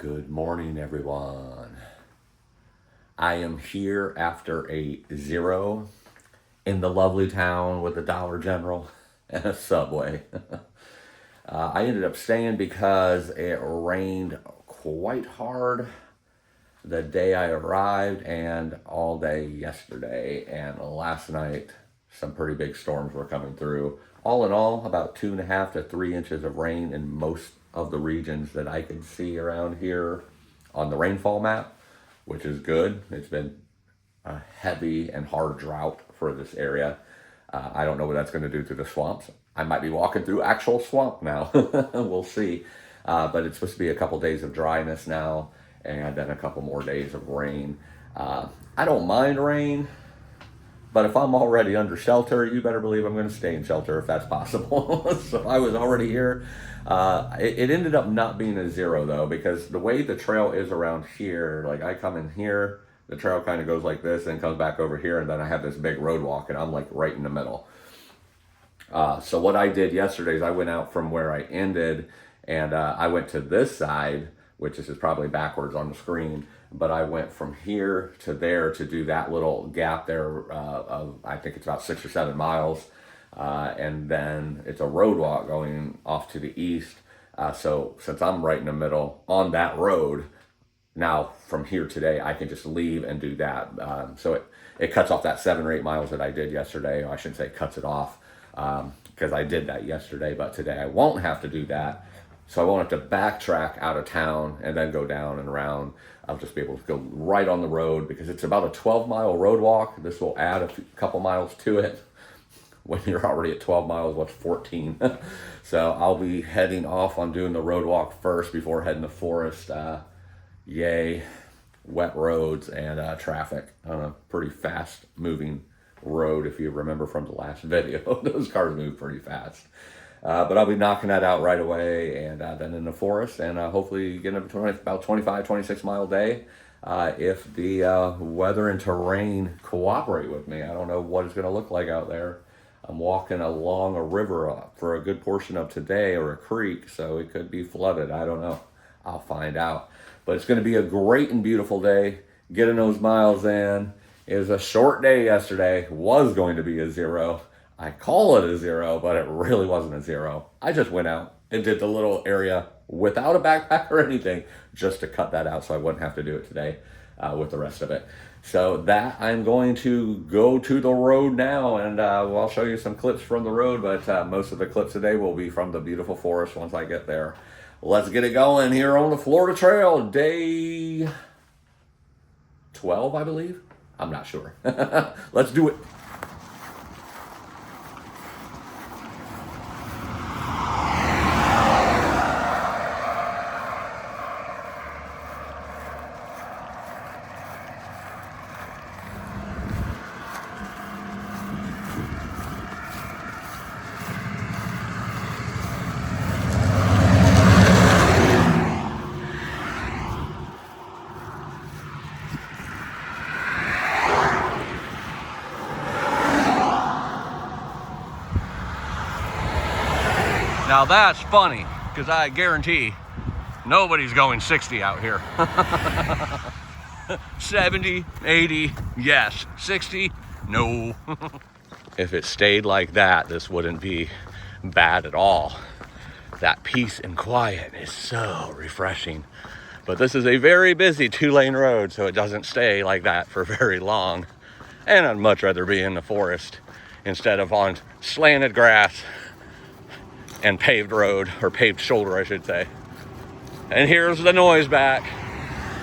Good morning, everyone. I am here after a zero in the lovely town with a Dollar General and a Subway. I ended up staying because it rained quite hard the day I arrived and all day yesterday. And last night, some pretty big storms were coming through. All in all, about 2.5 to 3 inches of rain in most of the regions that I could see around here on the rainfall map, which is good. It's been a heavy and hard drought for this area. I don't know what that's going to do to the swamps. I might be walking through actual swamp now. We'll see. But it's supposed to be a couple days of dryness now and then a couple more days of rain. I don't mind rain, but if I'm already under shelter, you better believe I'm going to stay in shelter if that's possible. So I was already here. It ended up not being a zero though, because the way the trail is around here, like I come in here, the trail kind of goes like this and comes back over here, and then I have this big road walk and I'm like right in the middle. So what I did yesterday is I went out from where I ended and I went to this side, which is probably backwards on the screen, but I went from here to there to do that little gap there of, I think it's about 6 or 7 miles. And then it's a road walk going off to the east. So since I'm right in the middle on that road, now from here today, I can just leave and do that. So it cuts off that 7 or 8 miles that I did yesterday. Or I shouldn't say cuts it off, because I did that yesterday, but today I won't have to do that. So I won't have to backtrack out of town and then go down and around. I'll just be able to go right on the road because it's about a 12-mile road walk. This will add a couple miles to it. When you're already at 12 miles, what's 14? So I'll be heading off on doing the road walk first before heading to forest. Yay, wet roads and traffic on a pretty fast moving road. If you remember from the last video, those cars move pretty fast. But I'll be knocking that out right away and then in the forest and hopefully getting about 25, 26 mile day. If the weather and terrain cooperate with me. I don't know what it's going to look like out there. I'm walking along a river for a good portion of today, or a creek, so it could be flooded. I don't know. I'll find out. But it's going to be a great and beautiful day. Getting those miles in. It was a short day yesterday. Was going to be a zero. I call it a zero, but it really wasn't a zero. I just went out and did the little area without a backpack or anything, just to cut that out so I wouldn't have to do it today with the rest of it. So that I'm going to go to the road now, and I'll show you some clips from the road, but most of the clips today will be from the beautiful forest once I get there. Let's get it going here on the Florida Trail, day 12, I believe. I'm not sure. Let's do it. Now that's funny, because I guarantee nobody's going 60 out here. 70, 80, yes. 60, no. If it stayed like that, this wouldn't be bad at all. That peace and quiet is so refreshing. But this is a very busy 2-lane road, so it doesn't stay like that for very long. And I'd much rather be in the forest instead of on slanted grass and paved road, or paved shoulder, I should say. And here's the noise back.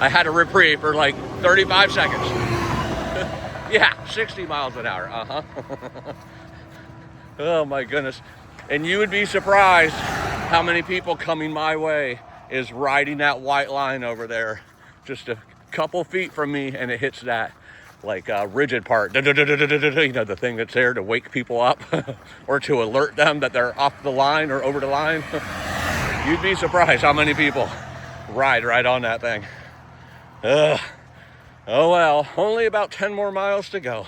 I had a reprieve for like 35 seconds. Yeah, 60 miles an hour, Oh my goodness. And you would be surprised how many people coming my way is riding that white line over there. Just a couple feet from me and it hits that like rigid part, you know, the thing that's there to wake people up or to alert them that they're off the line or over the line. You'd be surprised how many people ride right on that thing. Oh well, only about 10 more miles to go.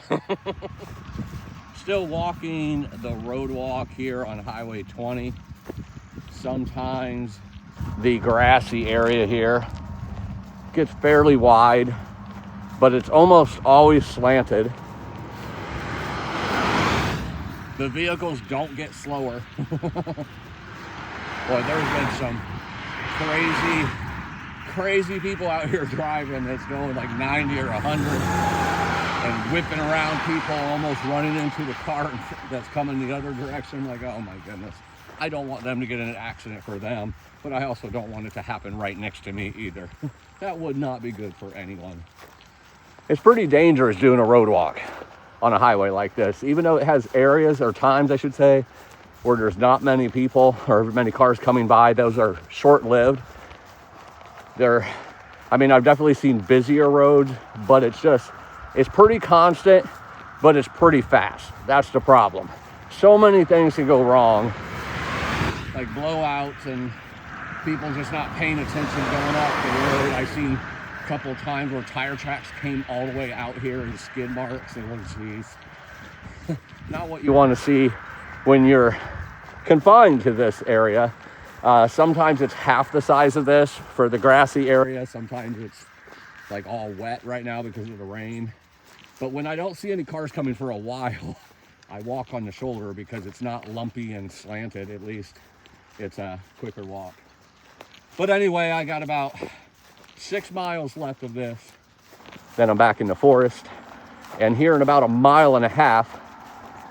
Still walking the road walk here on Highway 20. Sometimes the grassy area here gets fairly wide, but it's almost always slanted. The vehicles don't get slower. Boy, there's been some crazy people out here driving that's going like 90 or 100 and whipping around people, almost running into the car that's coming the other direction. Like, oh my goodness. I don't want them to get in an accident for them, but I also don't want it to happen right next to me either. That would not be good for anyone. It's pretty dangerous doing a road walk on a highway like this, even though it has areas, or times I should say, where there's not many people or many cars coming by. Those are short-lived. I mean, I've definitely seen busier roads, but it's pretty constant, but it's pretty fast. That's the problem. So many things can go wrong, like blowouts and people just not paying attention going off the road. I've seen a couple of times where tire tracks came all the way out here and skid marks, and oh geez. Not what you want to see when you're confined to this area. Sometimes it's half the size of this for the grassy area. Sometimes it's like all wet right now because of the rain. But when I don't see any cars coming for a while, I walk on the shoulder because it's not lumpy and slanted. At least it's a quicker walk. But anyway, I got about 6 miles left of this. Then I'm back in the forest. And here in about 1.5 miles,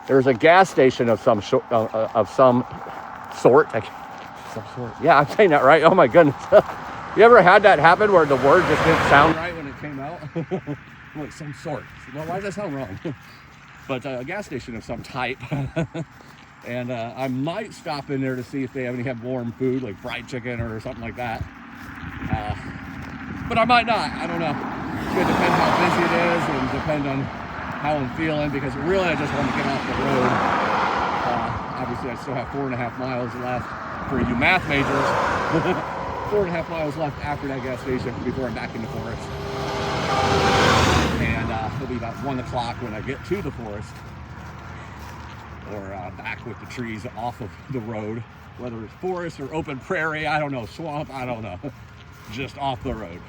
there's a gas station of some sort. Yeah, I'm saying that right. Oh my goodness. You ever had that happen where the word just didn't sound right when it came out? Like some sort. Well, why does that sound wrong? But a gas station of some type. And I might stop in there to see if they have warm food, like fried chicken or something like that. But I might not. I don't know. It's going to depend how busy it is and depend on how I'm feeling, because really I just want to get off the road. Obviously, I still have 4.5 miles left for you math majors. 4.5 miles left after that gas station before I'm back in the forest. And it'll be about 1 o'clock when I get to the forest, or back with the trees off of the road, whether it's forest or open prairie, I don't know, swamp, I don't know, just off the road.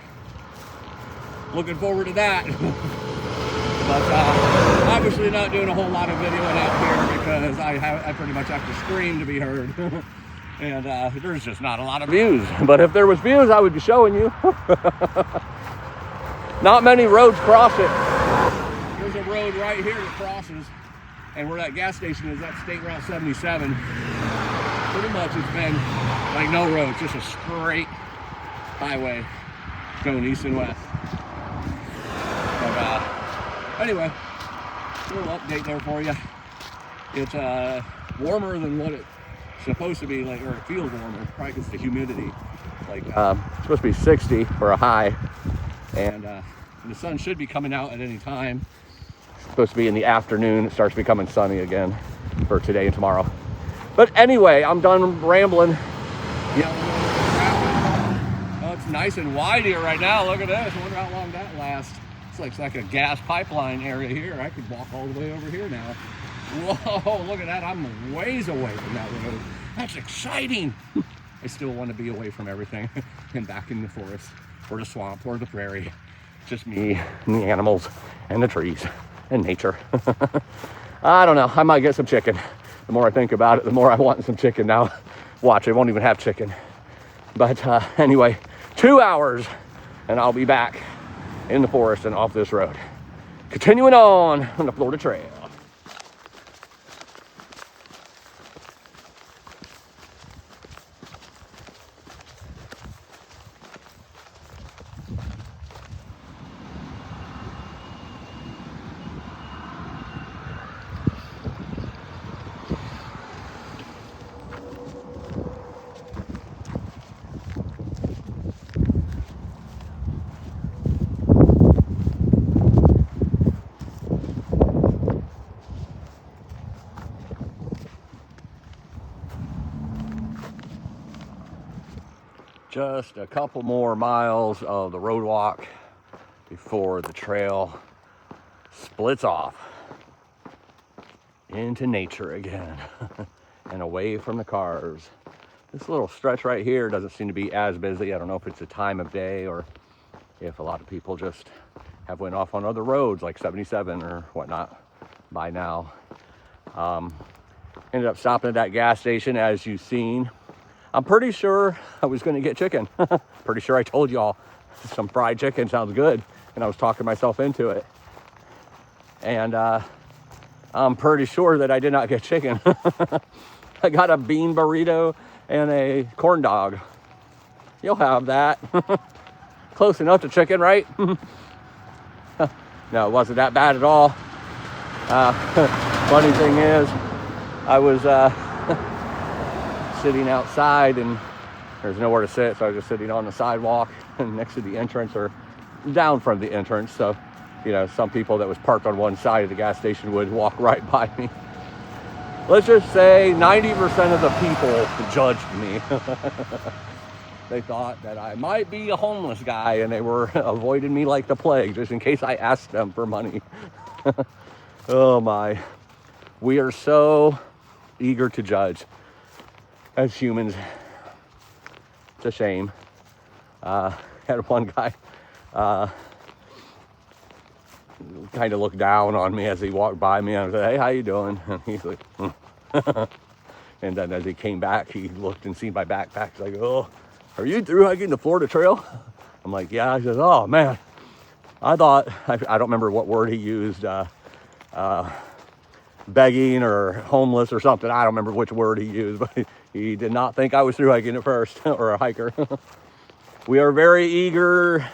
Looking forward to that. But obviously not doing a whole lot of videoing out here because I pretty much have to scream to be heard. And there's just not a lot of views. But if there was views, I would be showing you. Not many roads cross it. There's a road right here that crosses, and where that gas station is, that's State Route 77. Pretty much it's been like no roads, just a straight highway going east and west. But anyway, a little update there for you. It's warmer than what it's supposed to be, like, or it feels warmer, probably because the humidity. Like it's supposed to be 60 for a high, and the sun should be coming out at any time. It's supposed to be in the afternoon. It starts becoming sunny again for today and tomorrow. But anyway, I'm done rambling. Yeah. Oh, it's nice and wide here right now. Look at this. I wonder how long that lasts. It's like a gas pipeline area here. I could walk all the way over here now. Whoa, look at that. I'm ways away from that road. That's exciting. I still want to be away from everything and back in the forest or the swamp or the prairie. Just me and the animals and the trees and nature. I don't know. I might get some chicken. The more I think about it, the more I want some chicken now. Watch, I won't even have chicken. But anyway, 2 hours and I'll be back in the forest and off this road. Continuing on the Florida Trail. Just a couple more miles of the road walk before the trail splits off into nature again and away from the cars. This little stretch right here doesn't seem to be as busy. I don't know if it's the time of day or if a lot of people just have went off on other roads like 77 or whatnot by now. Ended up stopping at that gas station, as you've seen. I'm pretty sure I was going to get chicken. Pretty sure I told y'all some fried chicken sounds good, and I was talking myself into it. And I'm pretty sure that I did not get chicken. I got a bean burrito and a corn dog. You'll have that. Close enough to chicken, right? No, it wasn't that bad at all. Funny thing is, I was sitting outside and there's nowhere to sit, so I was just sitting on the sidewalk next to the entrance, or down from the entrance. So, you know, some people that was parked on one side of the gas station would walk right by me. Let's just say 90% of the people judged me. They thought that I might be a homeless guy, and they were avoiding me like the plague, just in case I asked them for money. Oh my. We are so eager to judge as humans. It's a shame. Had one guy kind of looked down on me as he walked by me. I said, "Hey, how you doing?" And he's like, And then as he came back, he looked and seen my backpack. He's like, "Oh, are you through hiking the Florida Trail?" I'm like, "Yeah." He says, "Oh man, I thought," I don't remember what word he used, begging or homeless or something. I don't remember which word he used, but he did not think I was through hiking at first, or a hiker. We are very eager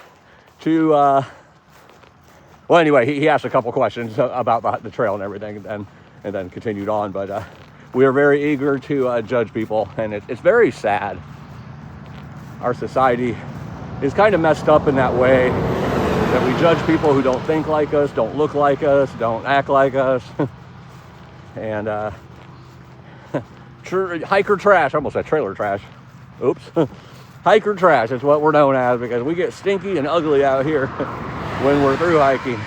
to, well, anyway, he asked a couple questions about the trail and everything, and then continued on. But we are very eager to judge people, and it's very sad. Our society is kind of messed up in that way, that we judge people who don't think like us, don't look like us, don't act like us. And hiker trash, I almost said trailer trash. Oops. Hiker trash is what we're known as, because we get stinky and ugly out here when we're through hiking.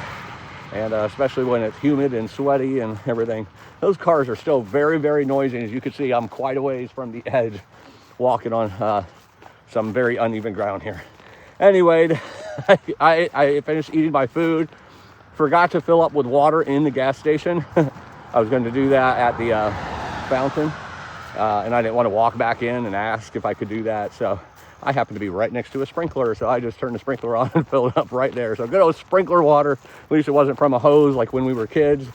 And especially when it's humid and sweaty and everything. Those cars are still very, very noisy. As you can see, I'm quite a ways from the edge, walking on some very uneven ground here. Anyway, I finished eating my food. Forgot to fill up with water in the gas station. I was going to do that at the fountain, and I didn't want to walk back in and ask if I could do that. So I happened to be right next to a sprinkler, so I just turned the sprinkler on and filled it up right there. So good old sprinkler water. At least it wasn't from a hose like when we were kids.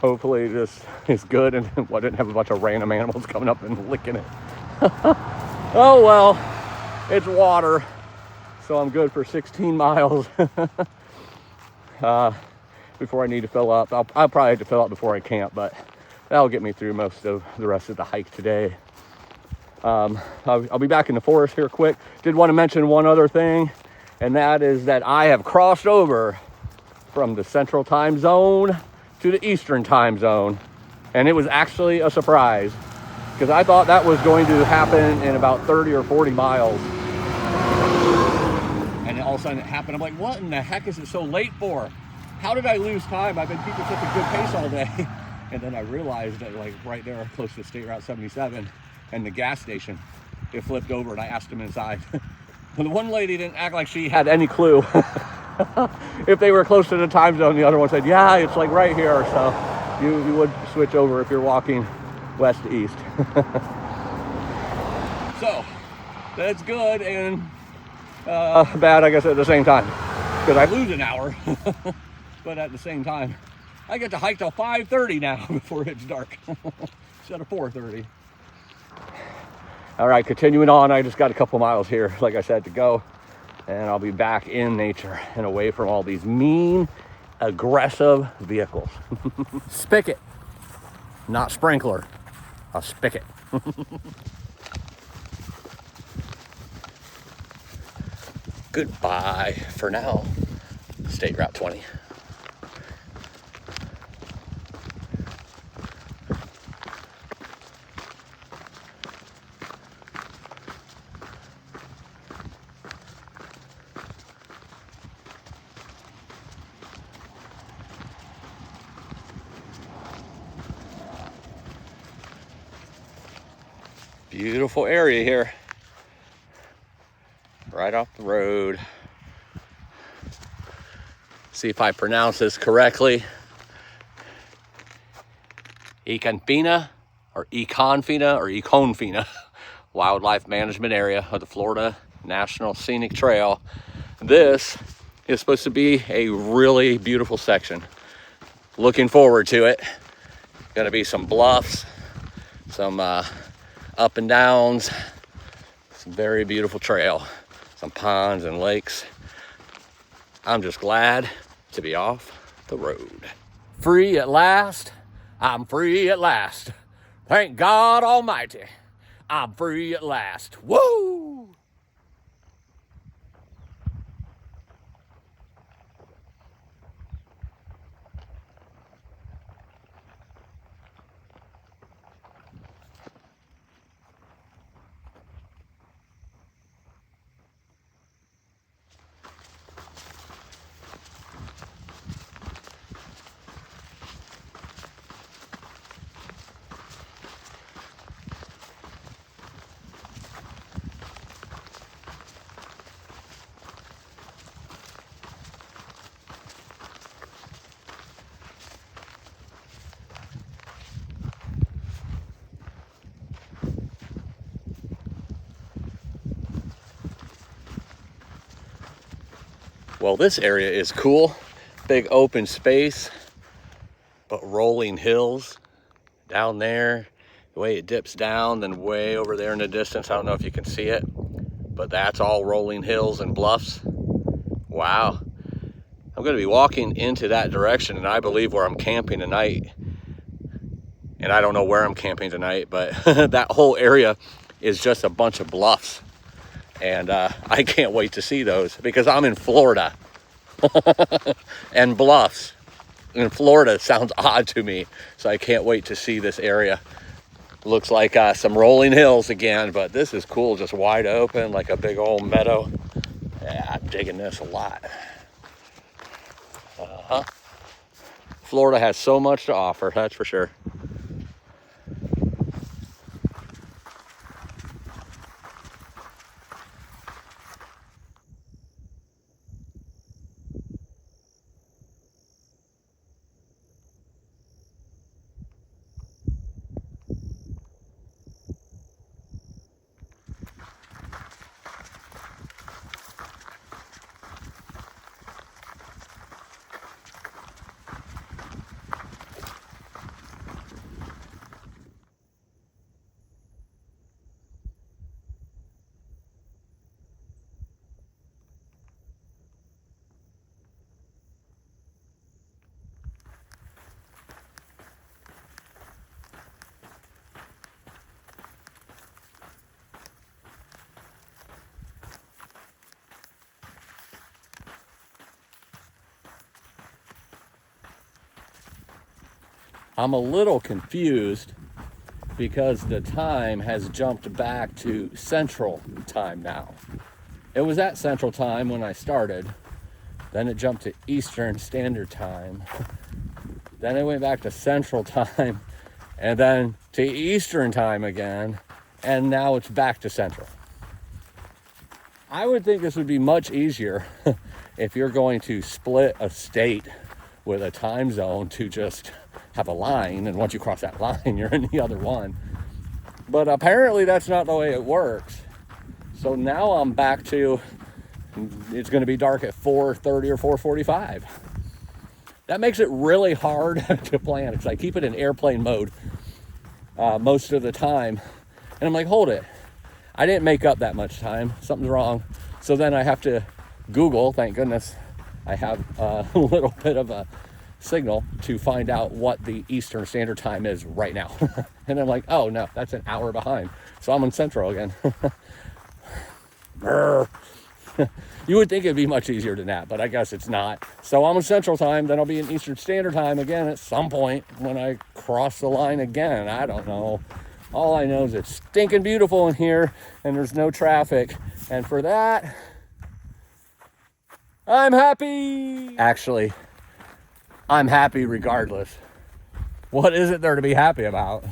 Hopefully this is good and didn't have a bunch of random animals coming up and licking it. Oh well, it's water, so I'm good for 16 miles. Before I need to fill up. I'll probably have to fill up before I camp, but that'll get me through most of the rest of the hike today. I'll be back in the forest here quick. Did want to mention one other thing, and that is that I have crossed over from the central time zone to the eastern time zone, and it was actually a surprise, because I thought that was going to happen in about 30 or 40 miles. And all of a sudden it happened. I'm like, what in the heck is it so late for? How did I lose time? I've been keeping such a good pace all day. And then I realized that, like, right there close to State Route 77 and the gas station, it flipped over, and I asked them inside. But the one lady didn't act like she had any clue if they were close to the time zone. The other one said, "Yeah, it's like right here." So you would switch over if you're walking west to east. So that's good and bad, I guess, at the same time, because I lose an hour. But at the same time, I get to hike till 5:30 now before it's dark instead of 4:30. All right, continuing on. I just got a couple miles here, like I said, to go, and I'll be back in nature and away from all these mean, aggressive vehicles. Spigot, not sprinkler, a spigot. Goodbye for now, State Route 20. Beautiful area here, right off the road. See if I pronounce this correctly. Econfina or Econfina Wildlife Management Area of the Florida National Scenic Trail. This is supposed to be a really beautiful section. Looking forward to it. Gonna be some bluffs, some up and downs, some very beautiful trail, some ponds and lakes. I'm just glad to be off the road. Free at last. I'm free at last. Thank God Almighty. I'm free at last. Woo! Well, this area is cool. Big open space, but rolling hills down there. The way it dips down, then way over there in the distance, I don't know if you can see it, but that's all rolling hills and bluffs. Wow. I'm going to be walking into that direction, and I believe where I'm camping tonight. And I don't know where I'm camping tonight, but that whole area is just a bunch of bluffs. And I can't wait to see those because I'm in Florida. And bluffs in Florida sounds odd to me. So I can't wait to see this area. Looks like some rolling hills again, but this is cool. Just wide open, like a big old meadow. Yeah, I'm digging this a lot. Florida has so much to offer, that's for sure. I'm a little confused because the time has jumped back to Central Time now. It was at Central Time when I started. Then it jumped to Eastern Standard Time. Then it went back to Central Time and then to Eastern Time again. And now it's back to Central. I would think this would be much easier if you're going to split a state with a time zone to just have a line, and once you cross that line, you're in the other one. But apparently that's not the way it works. So now I'm back to, it's going to be dark at 4:30 or 4:45. That makes it really hard to plan because I keep it in airplane mode most of the time. And I'm like, hold it. I didn't make up that much time. Something's wrong. So then I have to Google, thank goodness. I have a little bit of a signal to find out what the Eastern Standard Time is right now. And I'm like, oh no, that's an hour behind. So I'm in Central again. You would think it'd be much easier than that, but I guess it's not. So I'm in Central Time, then I'll be in Eastern Standard Time again at some point when I cross the line again. I don't know. All I know is it's stinking beautiful in here and there's no traffic. And for that, I'm happy. Actually, I'm happy regardless. What is it there to be happy about?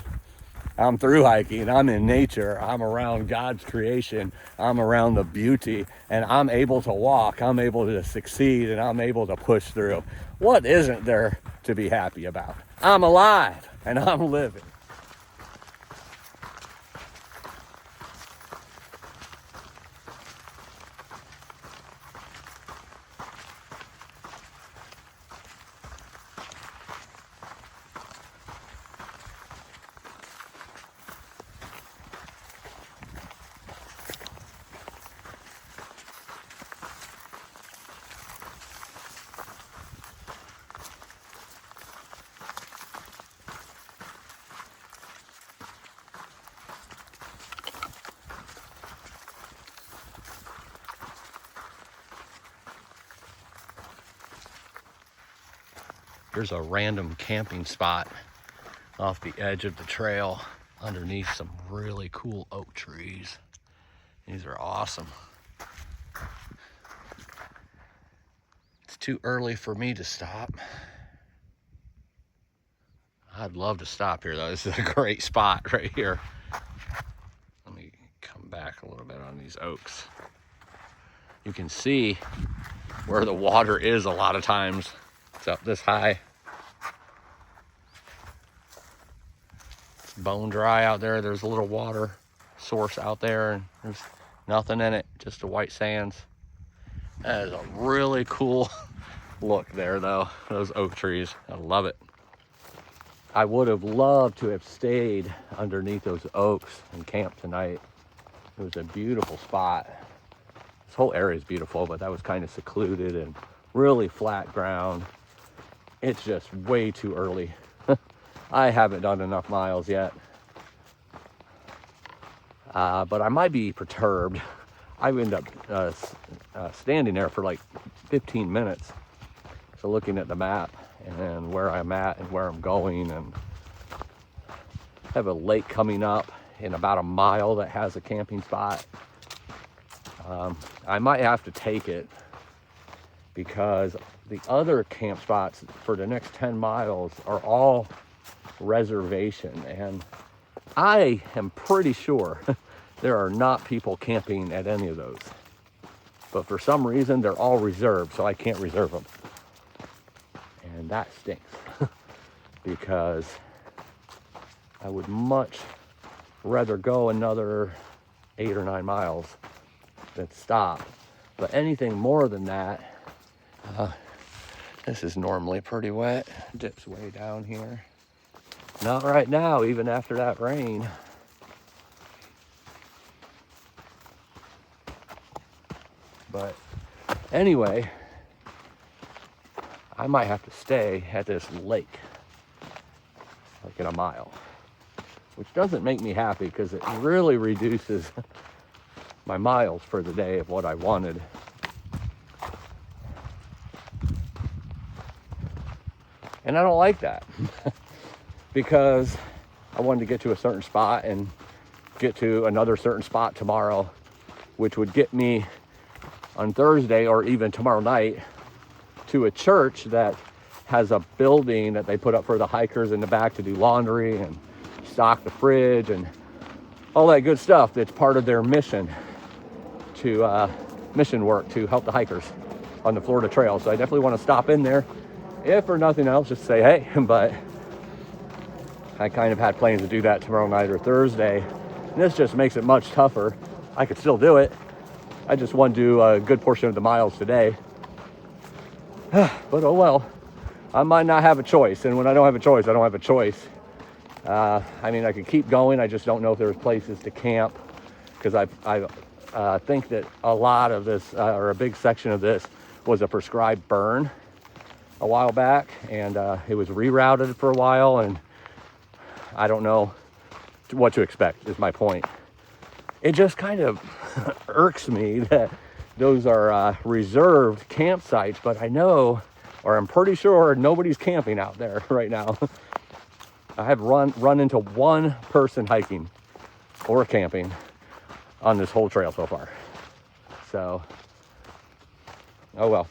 I'm through hiking, I'm in nature, I'm around God's creation, I'm around the beauty, and I'm able to walk, I'm able to succeed, and I'm able to push through. What isn't there to be happy about? I'm alive and I'm living. Here's a random camping spot off the edge of the trail underneath some really cool oak trees. These are awesome. It's too early for me to stop. I'd love to stop here though. This is a great spot right here. Let me come back a little bit on these oaks. You can see where the water is a lot of times. It's up this high. It's bone dry out there. There's a little water source out there and there's nothing in it, just the white sands. That is a really cool look there though, those oak trees. I love it. I would have loved to have stayed underneath those oaks and camped tonight. It was a beautiful spot. This whole area is beautiful, but that was kind of secluded and really flat ground. It's just way too early. I haven't done enough miles yet. But I might be perturbed. I end up standing there for like 15 minutes. So looking at the map and where I'm at and where I'm going, and I have a lake coming up in about a mile that has a camping spot. I might have to take it because the other camp spots for the next 10 miles are all reservation, and I am pretty sure there are not people camping at any of those, but for some reason they're all reserved, so I can't reserve them, and that stinks. Because I would much rather go another 8 or 9 miles than stop. But anything more than that, this is normally pretty wet. Dips way down here. Not right now, even after that rain. But anyway, I might have to stay at this lake, like in a mile, which doesn't make me happy because it really reduces my miles for the day of what I wanted. And I don't like that because I wanted to get to a certain spot and get to another certain spot tomorrow, which would get me on Thursday or even tomorrow night to a church that has a building that they put up for the hikers in the back to do laundry and stock the fridge and all that good stuff. That's part of their mission work to help the hikers on the Florida Trail. So I definitely want to stop in there, if for nothing else, just say hey. But I kind of had plans to do that tomorrow night or Thursday, and this just makes it much tougher. I could still do it. I just want to do a good portion of the miles today. But oh well, I might not have a choice, and when I don't have a choice, I don't have a choice. I mean, I could keep going. I just don't know if there's places to camp, because I think that a lot of this, or a big section of this, was a prescribed burn a while back, and it was rerouted for a while, and I don't know what to expect, is my point. It just kind of irks me that those are reserved campsites, but I know, or I'm pretty sure, nobody's camping out there right now. I have run into one person hiking or camping on this whole trail so far. So, oh well.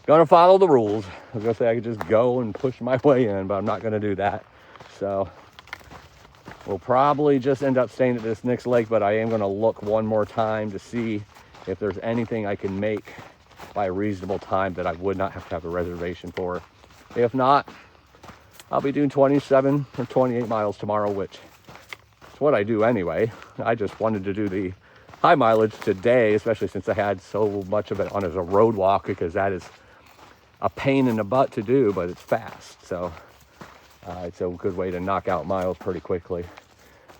Gonna follow the rules. I was gonna say I could just go and push my way in, but I'm not gonna do that. So, We'll probably just end up staying at this next lake, but I am gonna look one more time to see if there's anything I can make by a reasonable time that I would not have to have a reservation for. If not, I'll be doing 27 or 28 miles tomorrow, which is what I do anyway. I just wanted to do the high mileage today, especially since I had so much of it on as a road walk, because that is a pain in the butt to do, but it's fast. So it's a good way to knock out miles pretty quickly.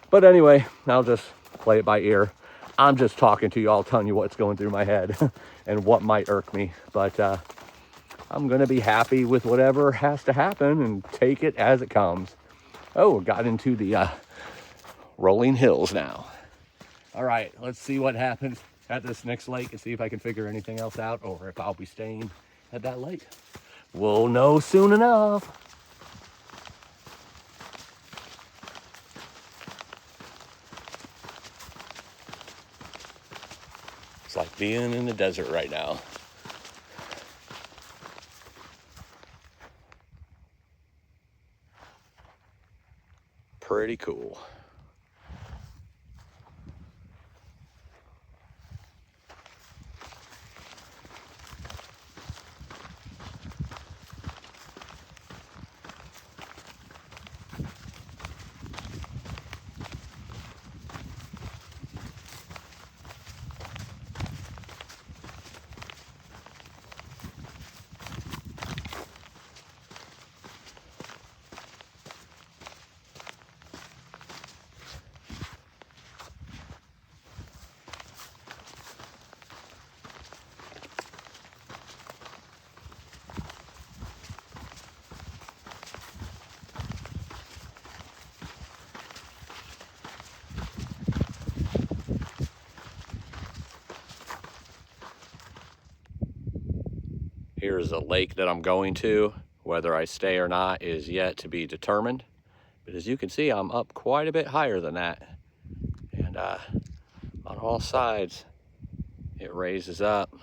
But anyway, I'll just play it by ear. I'm just talking to you all, telling you what's going through my head and what might irk me. But I'm going to be happy with whatever has to happen and take it as it comes. Oh, got into the rolling hills now. All right, let's see what happens at this next lake and see if I can figure anything else out, or if I'll be staying at that lake. We'll know soon enough. It's like being in the desert right now. Pretty cool. Here's a lake that I'm going to. Whether I stay or not is yet to be determined. But as you can see, I'm up quite a bit higher than that. And on all sides, it raises up.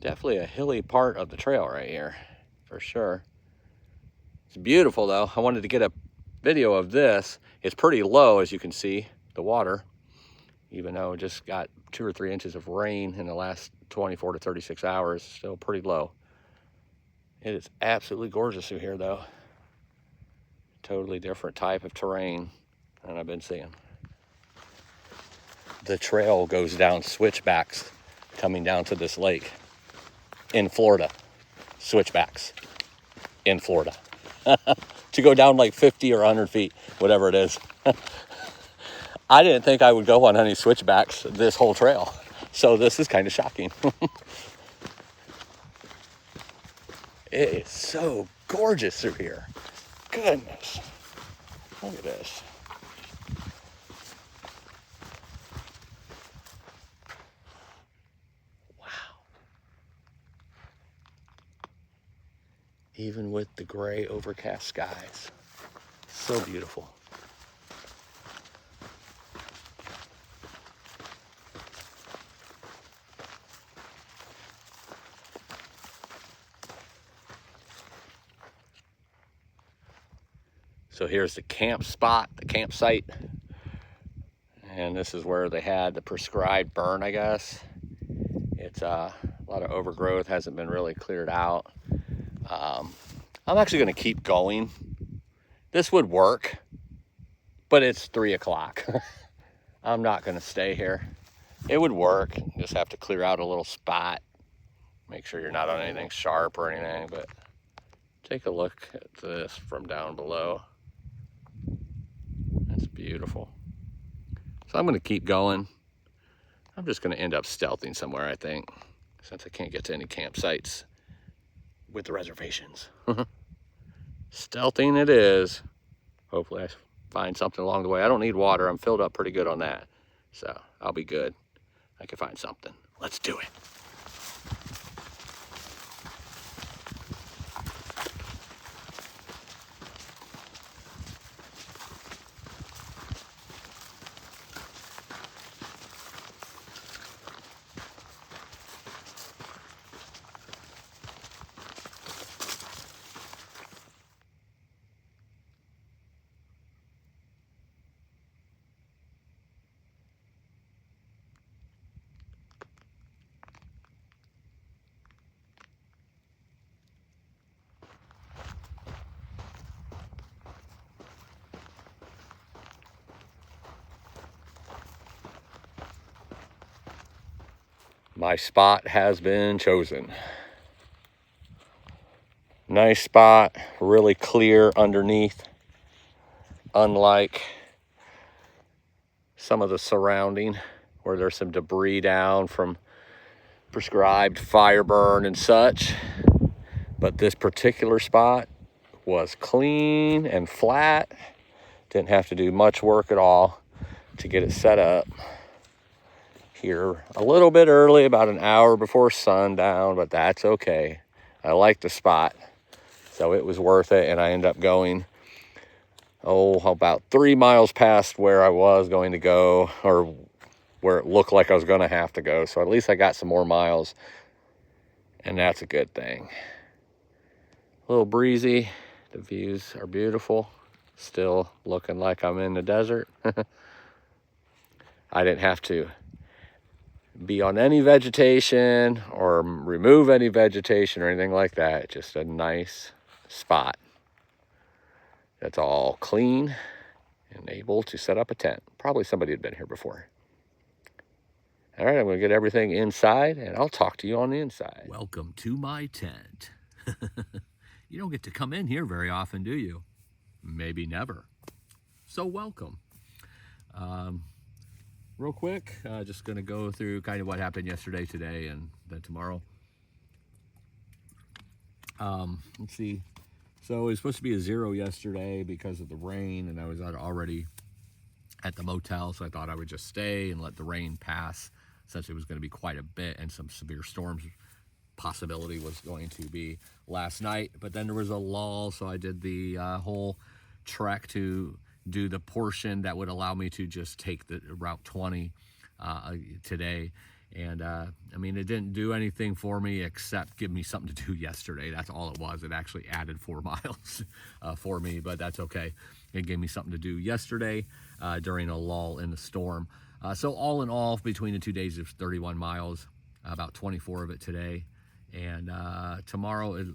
Definitely a hilly part of the trail right here, for sure. It's beautiful though. I wanted to get a video of this. It's pretty low, as you can see, the water, even though it just got 2 or 3 inches of rain in the last 24 to 36 hours, still pretty low. It is absolutely gorgeous through here though. Totally different type of terrain than I've been seeing. The trail goes down switchbacks coming down to this lake in Florida. Switchbacks in Florida. To go down like 50 or 100 feet, whatever it is. I didn't think I would go on any switchbacks this whole trail. So this is kind of shocking. It is so gorgeous through here. Goodness. Look at this. Wow. Even with the gray overcast skies. So beautiful. So here's the camp spot, the campsite. And this is where they had the prescribed burn, I guess. It's a lot of overgrowth, hasn't been really cleared out. I'm actually gonna keep going. This would work, but it's 3 o'clock. I'm not gonna stay here. It would work, just have to clear out a little spot. Make sure you're not on anything sharp or anything, but take a look at this from down below. That's beautiful. So I'm gonna keep going. I'm just gonna end up stealthing somewhere, I think, since I can't get to any campsites with the reservations. Stealthing it is. Hopefully I find something along the way. I don't need water. I'm filled up pretty good on that. So I'll be good. I can find something. Let's do it. My spot has been chosen. Nice spot, really clear underneath, unlike some of the surrounding where there's some debris down from prescribed fire burn and such. But this particular spot was clean and flat. Didn't have to do much work at all to get it set up. Here a little bit early, about an hour before sundown, but that's okay. I like the spot, so it was worth it. And I ended up going, about 3 miles past where I was going to go, or where it looked like I was going to have to go. So at least I got some more miles, and that's a good thing. A little breezy. The views are beautiful. Still looking like I'm in the desert. I didn't have to be on any vegetation or remove any vegetation or anything like that. Just a nice spot that's all clean and able to set up a tent. Probably somebody had been here before. All right, I'm going to get everything inside, and I'll talk to you on the inside. Welcome to my tent. You don't get to come in here very often, do you? Maybe never. So welcome. Real quick, just going to go through kind of what happened yesterday, today, and then tomorrow. Let's see. So it was supposed to be a 0 yesterday because of the rain, and I was already at the motel, so I thought I would just stay and let the rain pass, since it was going to be quite a bit, and some severe storms possibility was going to be last night. But then there was a lull, so I did the whole trek to do the portion that would allow me to just take the Route 20 today. And I mean, it didn't do anything for me except give me something to do yesterday. That's all it was. It actually added 4 miles for me, but that's okay. It gave me something to do yesterday during a lull in the storm. So all in all, between the 2 days, it's 31 miles, about 24 of it today. And tomorrow,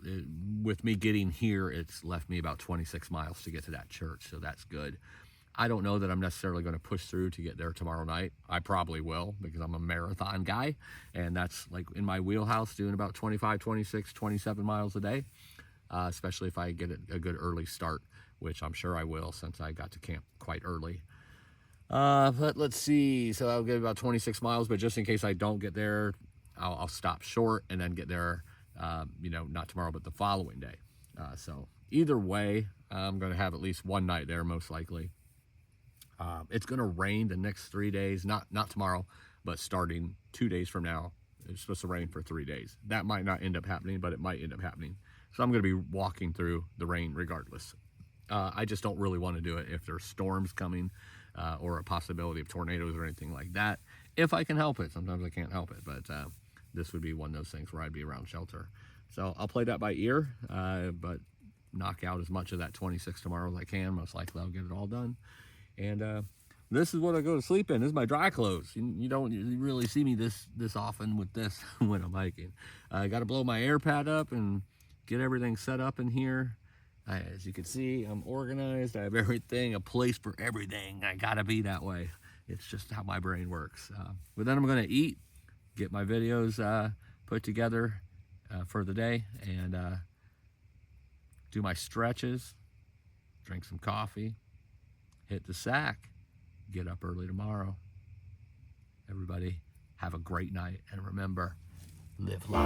with me getting here, it's left me about 26 miles to get to that church, so that's good. I don't know that I'm necessarily going to push through to get there tomorrow night. I probably will, because I'm a marathon guy, and that's like in my wheelhouse, doing about 25, 26, 27 miles a day, especially if I get a good early start, which I'm sure I will, since I got to camp quite early. But let's see, so I'll get about 26 miles, but just in case I don't get there, I'll stop short and then get there, not tomorrow, but the following day. So either way, I'm going to have at least one night there, most likely. It's going to rain the next 3 days, not tomorrow, but starting 2 days from now. It's supposed to rain for 3 days. That might not end up happening, but it might end up happening. So I'm going to be walking through the rain regardless. I just don't really want to do it if there's storms coming or a possibility of tornadoes or anything like that. If I can help it. Sometimes I can't help it, but this would be one of those things where I'd be around shelter. So I'll play that by ear, but knock out as much of that 26 tomorrow as I can. Most likely I'll get it all done. And this is what I go to sleep in. This is my dry clothes. You don't really see me this often with this when I'm hiking. I got to blow my air pad up and get everything set up in here. As you can see, I'm organized. I have everything, a place for everything. I got to be that way. It's just how my brain works. But then I'm going to eat, get my videos put together for the day, and do my stretches, drink some coffee, hit the sack, get up early tomorrow. Everybody, have a great night, and remember, live life.